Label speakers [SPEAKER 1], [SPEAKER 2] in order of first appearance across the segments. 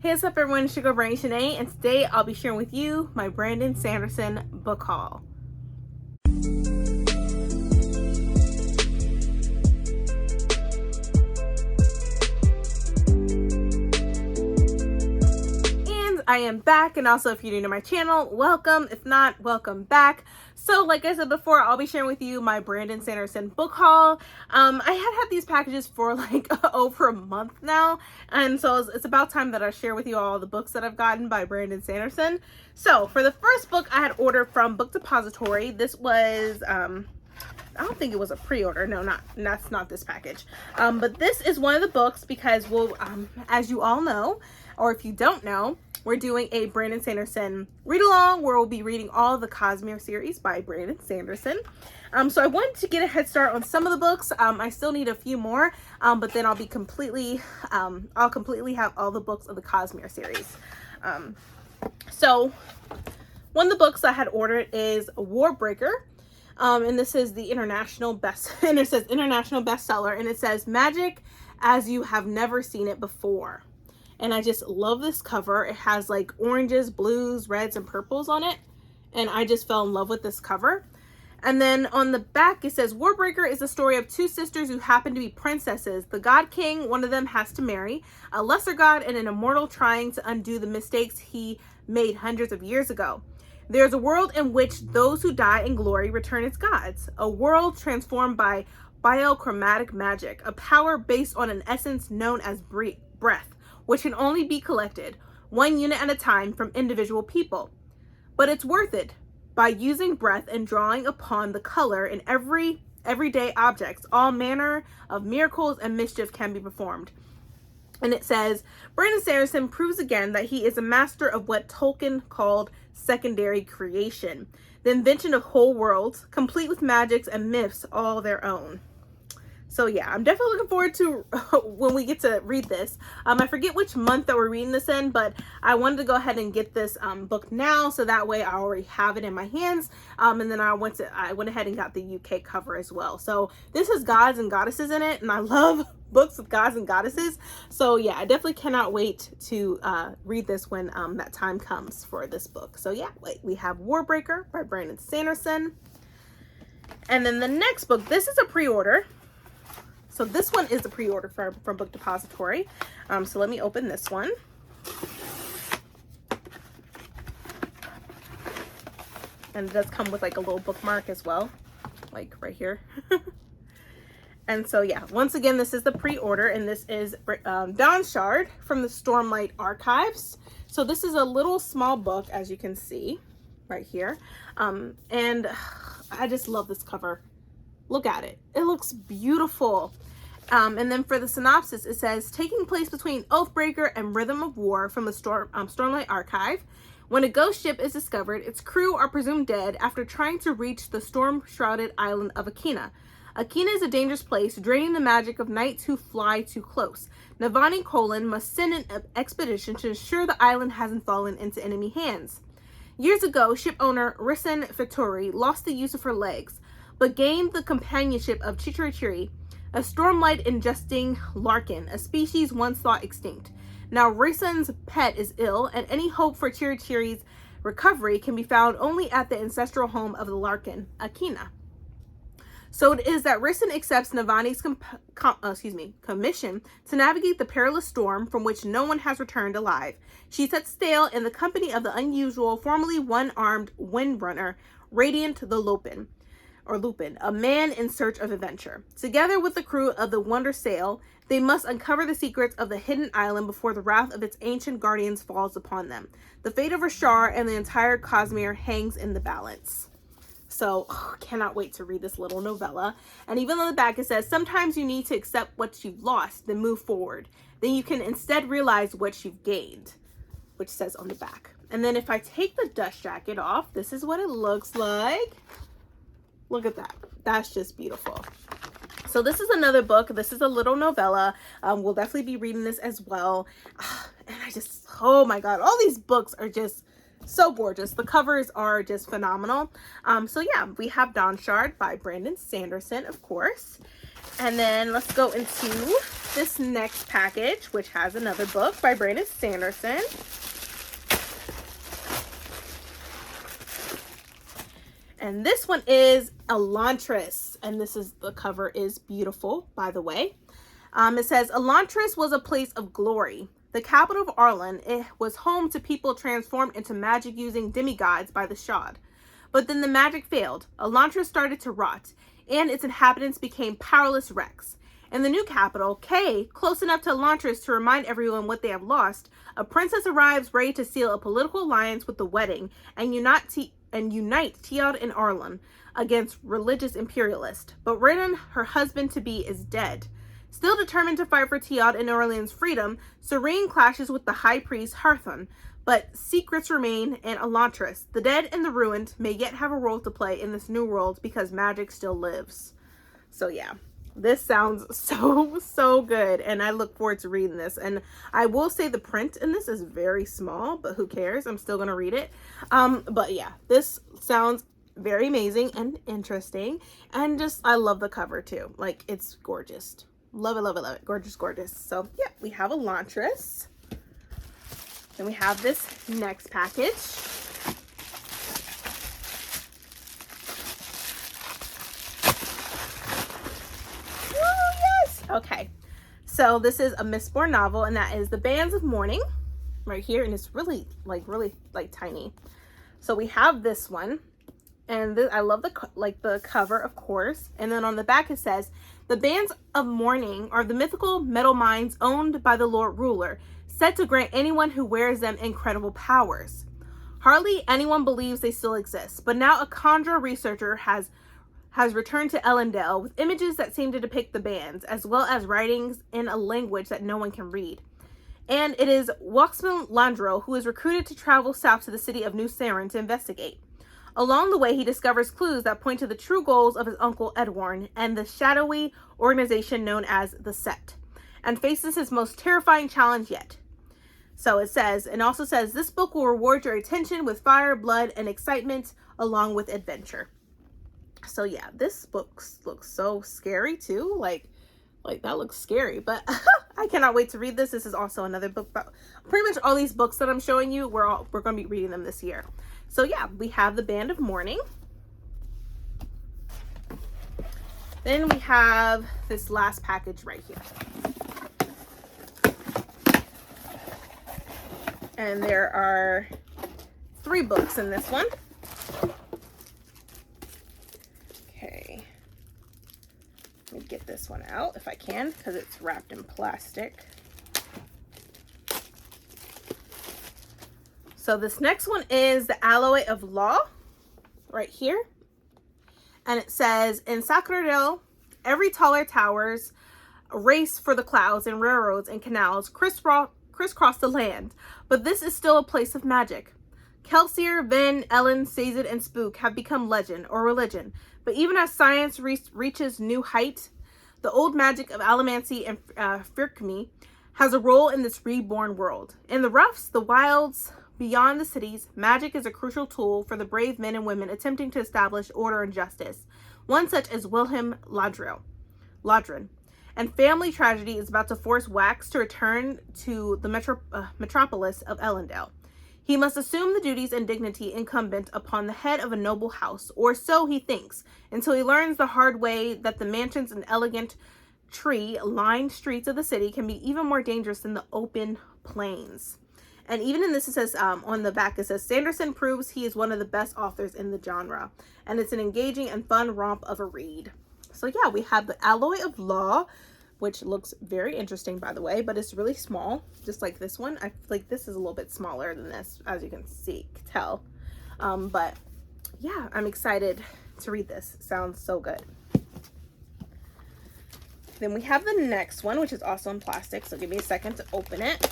[SPEAKER 1] Hey, what's up everyone, it's your girl Brandon Shanae, and today I'll be sharing with you my Brandon Sanderson book haul. And I am back, and also if you're new to my channel, welcome. If not, welcome back. So like I said before, I'll be sharing with you my Brandon Sanderson book haul. I had these packages for like over a month now, and so it's about time that I share with you all the books that I've gotten by Brandon Sanderson. So for the first book I had ordered from Book Depository, this was I don't think it was a pre-order. No, that's not this package. But this is one of the books because we'll, as you all know, or if you don't know, we're doing a Brandon Sanderson read-along where we'll be reading all of the Cosmere series by Brandon Sanderson. So I wanted to get a head start on some of the books. I still need a few more, but then I'll completely have all the books of the Cosmere series. So one of the books I had ordered is Warbreaker. And this is the international and it says international bestseller, and it says magic as you have never seen it before. And I just love this cover. It has like oranges, blues, reds, and purples on it. And I just fell in love with this cover. And then on the back, it says Warbreaker is the story of two sisters who happen to be princesses. The god king, one of them has to marry a lesser god and an immortal trying to undo the mistakes he made hundreds of years ago. There's a world in which those who die in glory return as gods. A world transformed by biochromatic magic, a power based on an essence known as breath, which can only be collected, one unit at a time, from individual people. But it's worth it. By using breath and drawing upon the color in everyday objects, all manner of miracles and mischief can be performed. And it says, Brandon Sanderson proves again that he is a master of what Tolkien called secondary creation, the invention of whole worlds, complete with magics and myths all their own. So yeah, I'm definitely looking forward to when we get to read this. I forget which month that we're reading this in, but I wanted to go ahead and get this book now, so that way I already have it in my hands. And then I went ahead and got the UK cover as well. So this has gods and goddesses in it, and I love books with gods and goddesses. So yeah, I definitely cannot wait to read this when that time comes for this book. So yeah, we have Warbreaker by Brandon Sanderson. And then the next book, this is a pre-order. So this one is a pre-order from Book Depository. So let me open this one. And it does come with like a little bookmark as well, like right here. And so yeah, once again, this is the pre-order, and this is Dawnshard from the Stormlight Archives. So this is a little small book, as you can see right here. And I just love this cover. Look at it. It looks beautiful. And then for the synopsis, it says, taking place between Oathbreaker and Rhythm of War from the Stormlight Archive. When a ghost ship is discovered, its crew are presumed dead after trying to reach the storm-shrouded island of Akina. Akina is a dangerous place, draining the magic of knights who fly too close. Navani Colin must send an expedition to ensure the island hasn't fallen into enemy hands. Years ago, ship owner Risen Fattori lost the use of her legs, but gained the companionship of Chichirichiri, a stormlight ingesting Larkin, a species once thought extinct. Now Risen's pet is ill, and any hope for Chirichiri's recovery can be found only at the ancestral home of the Larkin, Akina. So it is that Risen accepts Navani's commission to navigate the perilous storm from which no one has returned alive. She sets sail in the company of the unusual, formerly one-armed windrunner, Radiant the Lupin, a man in search of adventure. Together with the crew of the Wonder Sail, they must uncover the secrets of the hidden island before the wrath of its ancient guardians falls upon them. The fate of Rashar and the entire Cosmere hangs in the balance. So, cannot wait to read this little novella. And even on the back it says, sometimes you need to accept what you've lost, then move forward. Then you can instead realize what you've gained, which says on the back. And then if I take the dust jacket off, this is what it looks like. Look at that. That's just beautiful. So this is another book. This is a little novella. We'll definitely be reading this as well. And I just, oh my God, all these books are just so gorgeous. The covers are just phenomenal. So yeah, we have Dawnshard by Brandon Sanderson, of course. And then let's go into this next package, which has another book by Brandon Sanderson. And this one is Elantris. And the cover is beautiful, by the way. It says, Elantris was a place of glory. The capital of Arlen, it was home to people transformed into magic-using demigods by the Shad. But then the magic failed. Elantris started to rot, and its inhabitants became powerless wrecks. In the new capital, Kay, close enough to Elantris to remind everyone what they have lost, a princess arrives ready to seal a political alliance with the wedding and unite Teod and Arlen against religious imperialists. But Renan, her husband-to-be, is dead. Still determined to fight for Teod and Arlen's freedom, Serene clashes with the high priest Harthon, but secrets remain in Elantris. The dead and the ruined may yet have a role to play in this new world because magic still lives. So yeah, this sounds so good, and I look forward to reading this. And I will say the print in this is very small, but who cares? I'm still gonna read it. But yeah, this sounds very amazing and interesting, and just I love the cover too. Like, it's gorgeous. Love it, love it, love it. Gorgeous, gorgeous. So yeah, we have Elantris. Then we have this next package. Oh, yes! Okay. So this is a Mistborn novel, and that is The Bands of Mourning right here. And it's really tiny. So we have this one. And I love the cover, of course. And then on the back it says, the Bands of Mourning are the mythical metal mines owned by the Lord Ruler, said to grant anyone who wears them incredible powers. Hardly anyone believes they still exist, but now a conjurer researcher has returned to Elendil with images that seem to depict the bands, as well as writings in a language that no one can read. And it is Waxman Landro who is recruited to travel south to the city of New Saren to investigate. Along the way, he discovers clues that point to the true goals of his uncle Edwarn and the shadowy organization known as the Set, and faces his most terrifying challenge yet. So it says, and also says, this book will reward your attention with fire, blood, and excitement, along with adventure. So yeah, this book looks so scary too. Like that looks scary, but I cannot wait to read this. This is also another book about pretty much all these books that I'm showing you. We're going to be reading them this year. So yeah, we have The Band of Mourning. Then we have this last package right here. And there are 3 books in this one. Okay. Let me get this one out if I can, because it's wrapped in plastic. So this next one is The Alloy of Law, right here. And it says, in Sacradell, every taller towers race for the clouds, and railroads and canals crisscross the land. But this is still a place of magic. Kelsier, Ven, Ellen, Sazed, and Spook have become legend or religion. But even as science reaches new height, the old magic of Allomancy and Firkmi has a role in this reborn world. In the roughs, the wilds, beyond the cities, magic is a crucial tool for the brave men and women attempting to establish order and justice. One such as Wilhelm Lodrin. And family tragedy is about to force Wax to return to the metropolis of Elendil. He must assume the duties and dignity incumbent upon the head of a noble house, or so he thinks, until he learns the hard way that the mansions and elegant tree-lined streets of the city can be even more dangerous than the open plains. And even in this, it says, on the back, it says, Sanderson proves he is one of the best authors in the genre. And it's an engaging and fun romp of a read. So yeah, we have The Alloy of Law, which looks very interesting, by the way, but it's really small, just like this one. I feel like this is a little bit smaller than this, as you can tell. But yeah, I'm excited to read this. It sounds so good. Then we have the next one, which is also in plastic. So give me a second to open it.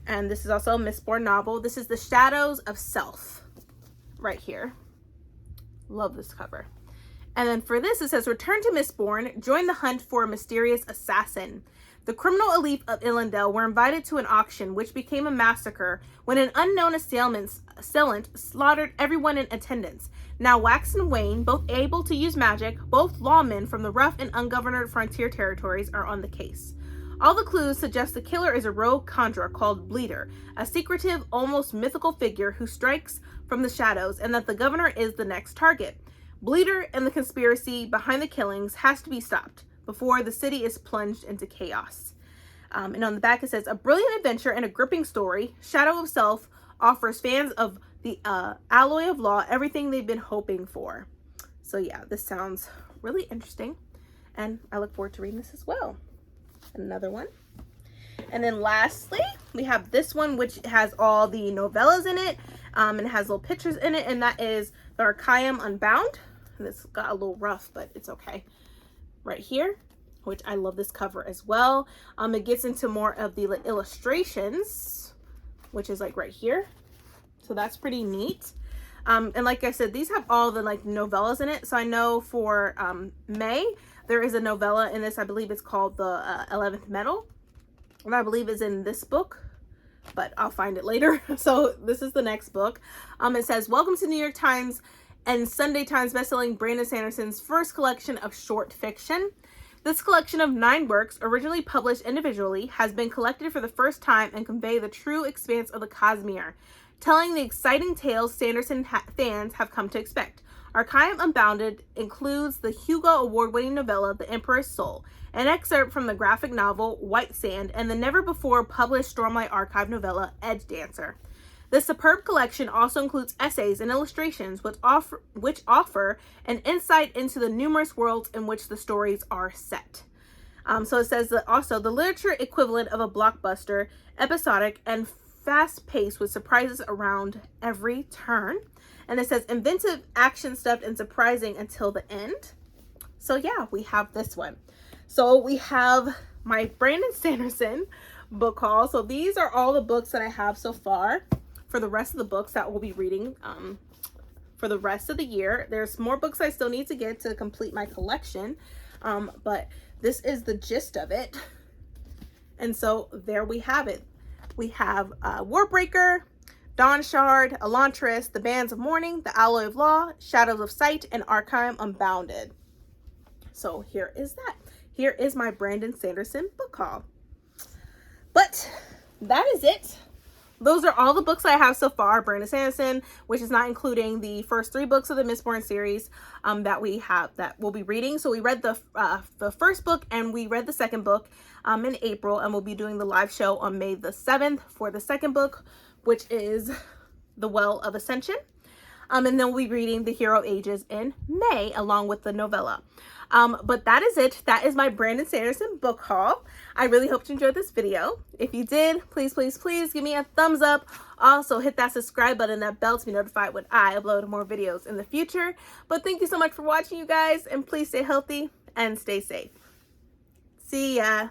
[SPEAKER 1] And this is also a Mistborn novel. This is The Shadows of Self, right here. Love this cover. And then for this, it says, return to Mistborn, join the hunt for a mysterious assassin. The criminal elite of Illendale were invited to an auction, which became a massacre when an unknown assailant slaughtered everyone in attendance. Now wax and wane, both able to use magic, both lawmen from the rough and ungoverned frontier territories are on the case. All the clues suggest the killer is a rogue conjurer called Bleeder, a secretive, almost mythical figure who strikes from the shadows, and that the governor is the next target. Bleeder and the conspiracy behind the killings has to be stopped before the city is plunged into chaos. And on the back it says, a brilliant adventure and a gripping story, Shadow of Self offers fans of the alloy of law everything they've been hoping for. So yeah, this sounds really interesting, and I look forward to reading this as well. Another one. And then lastly, we have this one, which has all the novellas in it, and it has little pictures in it, and that is the Archaeum Unbound. And this got a little rough, but it's okay. Right here, which I love this cover as well. It gets into more of the illustrations, which is like right here. So that's pretty neat. And like I said, these have all the like novellas in it. So I know for May, there is a novella in this. I believe it's called the 11th Metal. And I believe is in this book, but I'll find it later. So this is the next book. It says, welcome to New York Times and Sunday Times bestselling Brandon Sanderson's first collection of short fiction. This collection of 9 works, originally published individually, has been collected for the first time and convey the true expanse of the Cosmere, telling the exciting tales Sanderson fans have come to expect. Archaeum Unbounded includes the Hugo Award-winning novella The Emperor's Soul, an excerpt from the graphic novel White Sand, and the never-before-published Stormlight Archive novella Edge Dancer. This superb collection also includes essays and illustrations which offer an insight into the numerous worlds in which the stories are set. So it says that also the literature equivalent of a blockbuster, episodic, and fast-paced with surprises around every turn. And it says inventive, action-stuffed, and surprising until the end. So yeah, we have this one. So we have my Brandon Sanderson book haul. So these are all the books that I have so far for the rest of the books that we'll be reading for the rest of the year. There's more books I still need to get to complete my collection, but this is the gist of it. And so there we have it. We have Warbreaker, Dawn Shard, Elantris, The Bands of Mourning, The Alloy of Law, Shadows of Sight, and Archaeum Unbounded. So here is that. Here is my Brandon Sanderson book haul. But that is it. Those are all the books I have so far. Brandon Sanderson, which is not including the first 3 books of the Mistborn series that we'll be reading. So we read the first book and we read the second book in April, and we'll be doing the live show on May the 7th for the second book, which is The Well of Ascension. And then we'll be reading The Hero Ages in May along with the novella. But that is it. That is my Brandon Sanderson book haul. I really hope you enjoyed this video. If you did, please, please, please give me a thumbs up. Also, hit that subscribe button and that bell to be notified when I upload more videos in the future. But thank you so much for watching, you guys, and please stay healthy and stay safe. See ya.